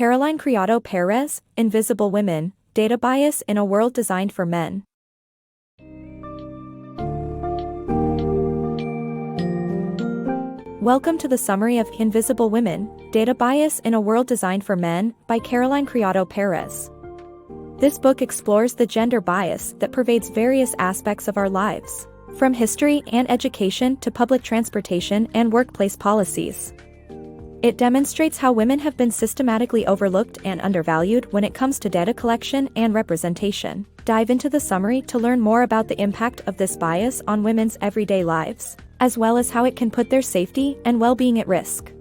Caroline Criado Perez, Invisible Women, Data Bias in a World Designed for Men. Welcome to the summary of Invisible Women, Data Bias in a World Designed for Men by Caroline Criado Perez. This book explores the gender bias that pervades various aspects of our lives, from history and education to public transportation and workplace policies. It demonstrates how women have been systematically overlooked and undervalued when it comes to data collection and representation. Dive into the summary to learn more about the impact of this bias on women's everyday lives, as well as how it can put their safety and well-being at risk.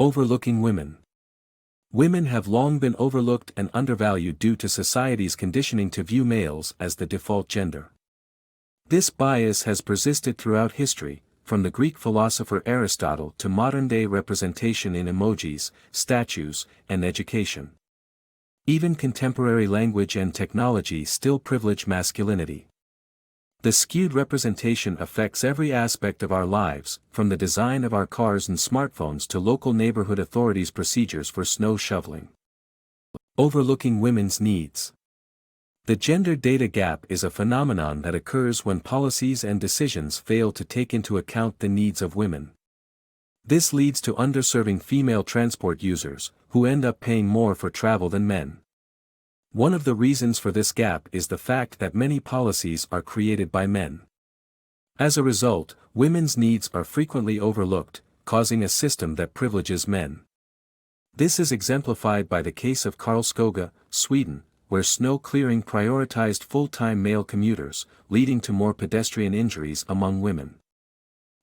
Overlooking women. Women have long been overlooked and undervalued due to society's conditioning to view males as the default gender. This bias has persisted throughout history, from the Greek philosopher Aristotle to modern-day representation in emojis, statues, and education. Even contemporary language and technology still privilege masculinity. The skewed representation affects every aspect of our lives, from the design of our cars and smartphones to local neighborhood authorities' procedures for snow shoveling. Overlooking women's needs. The gender data gap is a phenomenon that occurs when policies and decisions fail to take into account the needs of women. This leads to underserving female transport users, who end up paying more for travel than men. One of the reasons for this gap is the fact that many policies are created by men. As a result, women's needs are frequently overlooked, causing a system that privileges men. This is exemplified by the case of Karlskoga, Sweden, where snow clearing prioritized full-time male commuters, leading to more pedestrian injuries among women.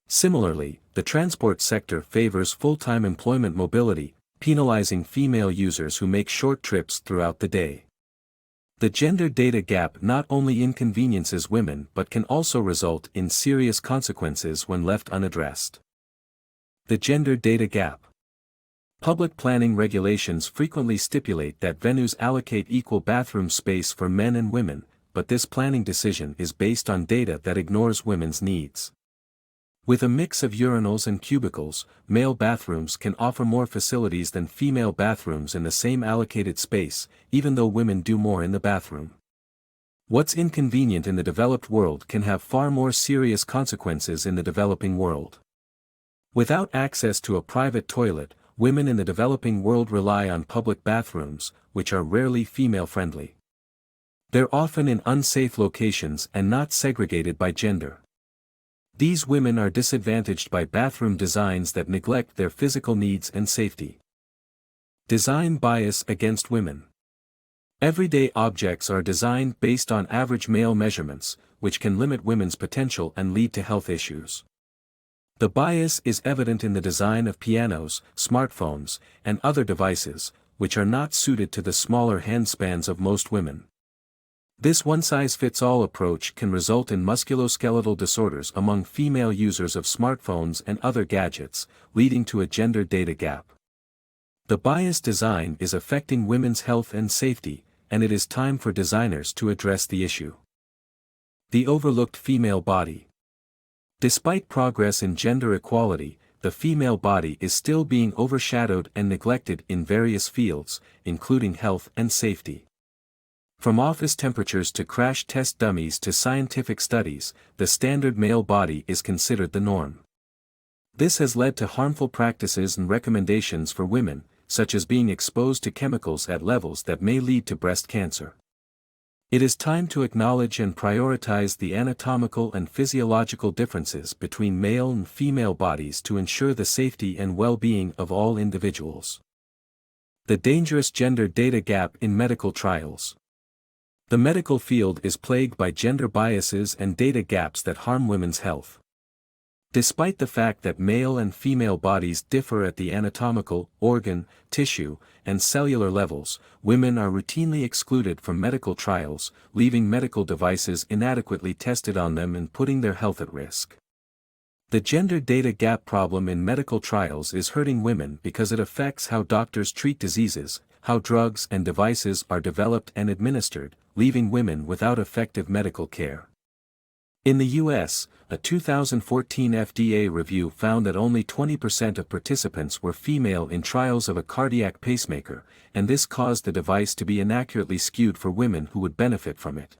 Similarly, the transport sector favors full-time employment mobility, penalizing female users who make short trips throughout the day. The gender data gap not only inconveniences women but can also result in serious consequences when left unaddressed. The gender data gap. Public planning regulations frequently stipulate that venues allocate equal bathroom space for men and women, but this planning decision is based on data that ignores women's needs. With a mix of urinals and cubicles, male bathrooms can offer more facilities than female bathrooms in the same allocated space, even though women do more in the bathroom. What's inconvenient in the developed world can have far more serious consequences in the developing world. Without access to a private toilet, women in the developing world rely on public bathrooms, which are rarely female-friendly. They're often in unsafe locations and not segregated by gender. These women are disadvantaged by bathroom designs that neglect their physical needs and safety. Design bias against women. Everyday objects are designed based on average male measurements, which can limit women's potential and lead to health issues. The bias is evident in the design of pianos, smartphones, and other devices, which are not suited to the smaller handspans of most women. This one-size-fits-all approach can result in musculoskeletal disorders among female users of smartphones and other gadgets, leading to a gender data gap. The biased design is affecting women's health and safety, and it is time for designers to address the issue. The overlooked female body. Despite progress in gender equality, the female body is still being overshadowed and neglected in various fields, including health and safety. From office temperatures to crash test dummies to scientific studies, the standard male body is considered the norm. This has led to harmful practices and recommendations for women, such as being exposed to chemicals at levels that may lead to breast cancer. It is time to acknowledge and prioritize the anatomical and physiological differences between male and female bodies to ensure the safety and well-being of all individuals. The dangerous gender data gap in medical trials. The medical field is plagued by gender biases and data gaps that harm women's health. Despite the fact that male and female bodies differ at the anatomical, organ, tissue, and cellular levels, women are routinely excluded from medical trials, leaving medical devices inadequately tested on them and putting their health at risk. The gender data gap problem in medical trials is hurting women because it affects how doctors treat diseases, how drugs and devices are developed and administered, leaving women without effective medical care. In the US, a 2014 FDA review found that only 20% of participants were female in trials of a cardiac pacemaker, and this caused the device to be inaccurately skewed for women who would benefit from it.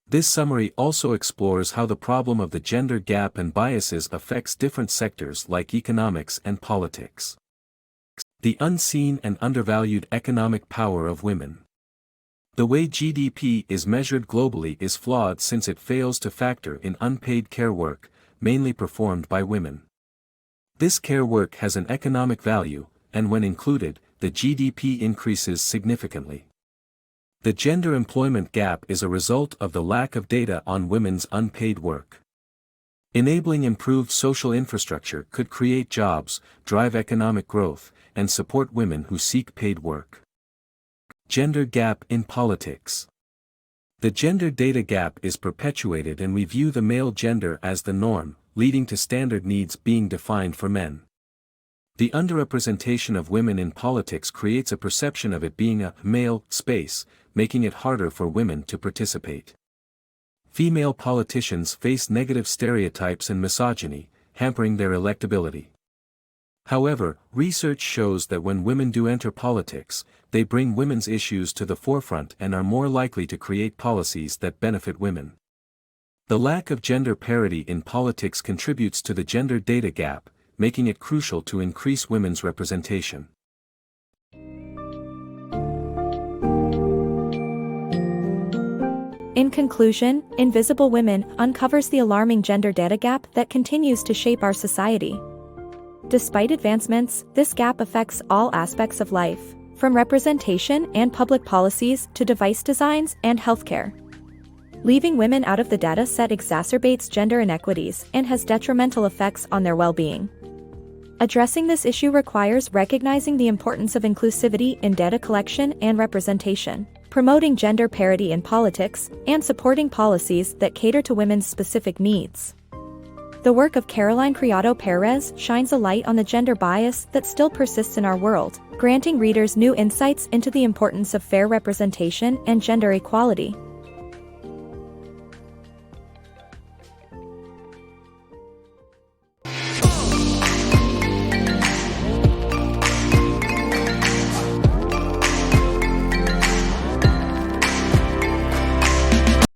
This summary also explores how the problem of the gender gap and biases affects different sectors like economics and politics. The unseen and undervalued economic power of women. The way GDP is measured globally is flawed since it fails to factor in unpaid care work, mainly performed by women. This care work has an economic value, and when included, the GDP increases significantly. The gender employment gap is a result of the lack of data on women's unpaid work. Enabling improved social infrastructure could create jobs, drive economic growth, and support women who seek paid work. Gender gap in politics. The gender data gap is perpetuated and we view the male gender as the norm, leading to standard needs being defined for men. The underrepresentation of women in politics creates a perception of it being a male space, making it harder for women to participate. Female politicians face negative stereotypes and misogyny, hampering their electability. However, research shows that when women do enter politics, they bring women's issues to the forefront and are more likely to create policies that benefit women. The lack of gender parity in politics contributes to the gender data gap, making it crucial to increase women's representation. In conclusion, Invisible Women uncovers the alarming gender data gap that continues to shape our society. Despite advancements, this gap affects all aspects of life, from representation and public policies to device designs and healthcare. Leaving women out of the data set exacerbates gender inequities and has detrimental effects on their well-being. Addressing this issue requires recognizing the importance of inclusivity in data collection and representation, promoting gender parity in politics, and supporting policies that cater to women's specific needs. The work of Caroline Criado Perez shines a light on the gender bias that still persists in our world, granting readers new insights into the importance of fair representation and gender equality.